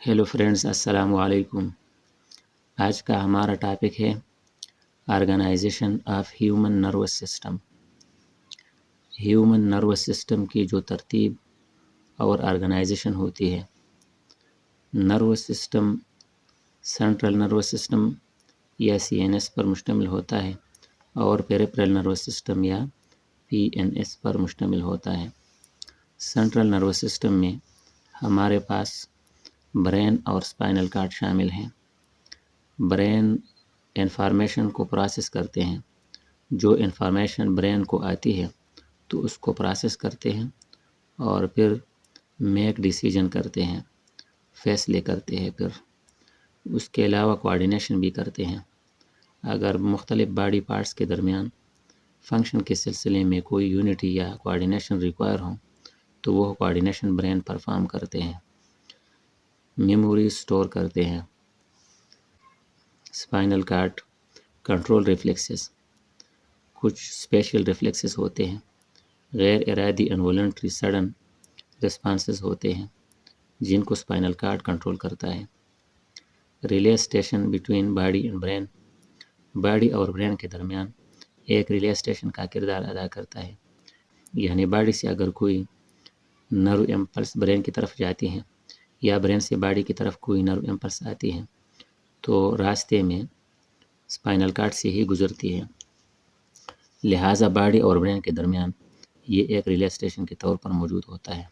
Hello friends, अस्सलाम वालेकुम। आज का हमारा टॉपिक है organization of human nervous system. Human nervous system की जो तरतीब और ऑर्गेनाइजेशन होती है। Nervous system central nervous system या सीएनएस पर मुश्तमिल होता है और पेरिफेरल नर्वस सिस्टम या पीएनएस पर मुश्तमिल होता है। सेंट्रल नर्वस सिस्टम में हमारे पास ब्रेन और स्पाइनल कॉर्ड शामिल हैं। ब्रेन इंफॉर्मेशन को प्रोसेस करते हैं। जो इंफॉर्मेशन ब्रेन को आती है तो उसको प्रोसेस करते हैं और फिर मेक डिसीजन करते हैं, फैसले करते हैं। फिर उसके अलावा कोऑर्डिनेशन भी करते हैं। अगर मुख्तलिफ बॉडी पार्ट्स के दरमियान फंक्शन के सिलसिले में कोई यूनिटी या कोऑर्डिनेशन रिक्वायर हो तो वो कोऑर्डिनेशन ब्रेन परफॉर्म करते हैं। मेमोरी स्टोर करते हैं। स्पाइनल कॉर्ड कंट्रोल रिफ्लेक्सेस, कुछ स्पेशल रिफ्लेक्सेस होते हैं, गैर इरादी इनवॉलंटरी सडन रिस्पॉन्सेस होते हैं जिनको स्पाइनल कॉर्ड कंट्रोल करता है। Relay station between body and brain, body और ब्रेन के दरमियान एक रिले स्टेशन का किरदार अदा करता है। यानी बॉडी से अगर कोई नर्व इम्पल्स ब्रेन की तरफ जाती हैं या ब्रेन से बॉडी की तरफ कोई नर्व इम्पल्स आती हैं तो रास्ते में स्पाइनल कॉर्ड से ही गुजरती है। लिहाजा बॉडी और ब्रेन के दरमियान ये एक रिले स्टेशन के तौर पर मौजूद होता है।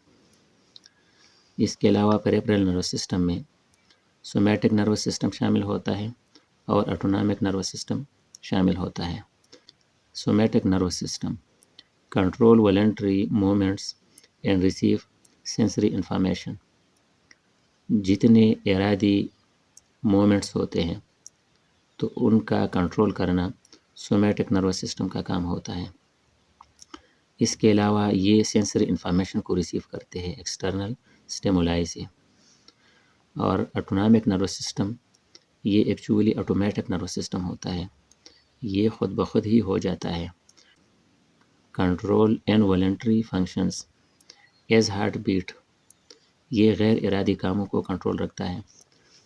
इसके अलावा पेरिफेरल नर्वस सिस्टम में सोमैटिक नर्वस सिस्टम शामिल होता है और ऑटोनॉमिक नर्वस सिस्टम शामिल होता है। Somatic nervous system control voluntary movements and receive sensory information. जितने इरादी मूवमेंट्स होते हैं तो उनका कंट्रोल करना सोमैटिक नर्वस सिस्टम का काम होता है। इसके अलावा ये सेंसरी इंफॉर्मेशन को रिसीव करते हैं एक्सटर्नल स्टिमुलाई से। और ऑटोनॉमिक नर्वस सिस्टम ये एक्चुअली ऑटोमेटिक नर्वस सिस्टम होता है, ये खुद ब खुद ही हो जाता है। Control involuntary functions as heart beat, ये गैर इरादी कामों को कंट्रोल रखता है,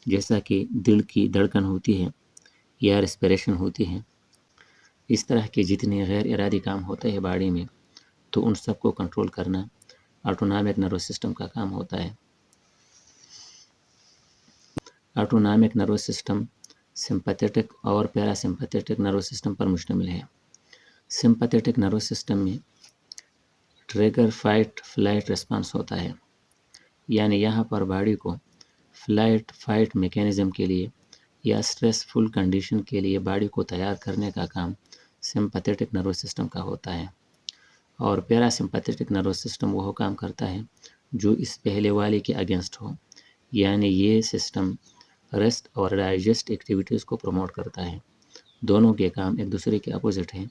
जैसा कि दिल की धड़कन होती है या रेस्पिरेशन होती है। इस तरह के जितने गैर इरादी काम होते हैं बॉडी में तो उन सबको कंट्रोल करना ऑटोनॉमिक नर्वस सिस्टम का काम होता है। ऑटोनॉमिक नर्वस सिस्टम सिंपैथेटिक और पैरासिम्पैथेटिक नर्वस सिस्टम पर मुश्तमिल है। सिंपैथेटिक नर्वस सिस्टम में ट्रिगर फाइट फ्लाइट रिस्पांस होता है, यानी यहाँ पर बॉडी को फ्लाइट फाइट मैकेनिज्म के लिए या स्ट्रेसफुल कंडीशन के लिए बॉडी को तैयार करने का काम सिंपैथेटिक नर्वस सिस्टम का होता है। और पैरासिम्पैथेटिक नर्वस सिस्टम वो काम करता है जो इस पहले वाले के अगेंस्ट हो, यानी ये सिस्टम रेस्ट और डाइजेस्ट एक्टिविटीज़ को प्रमोट करता है। दोनों के काम एक दूसरे के अपोजिट हैं,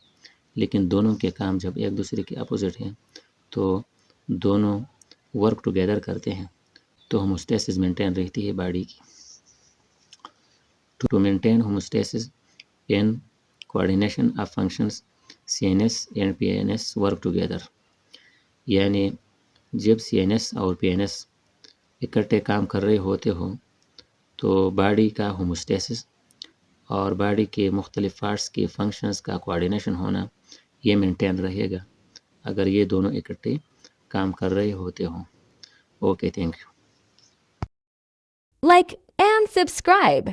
लेकिन दोनों के काम जब एक दूसरे के अपोजिट हैं तो दोनों वर्क टुगेदर करते हैं तो होमोस्टेसिस मेंटेन रहती है बॉडी की। To maintain homeostasis in coordination of functions CNS and PNS work together, यानी जब सीएनएस और पीएनएस इकट्ठे काम कर रहे होते हो तो बॉडी का होमोस्टेसिस और बॉडी के मुख्तलिफ पार्ट्स के फंक्शंस का कोऑर्डिनेशन होना ये मेंटेन रहेगा अगर ये दोनों इकट्ठे काम कर रहे होते हो। Okay, thank you. Like and subscribe.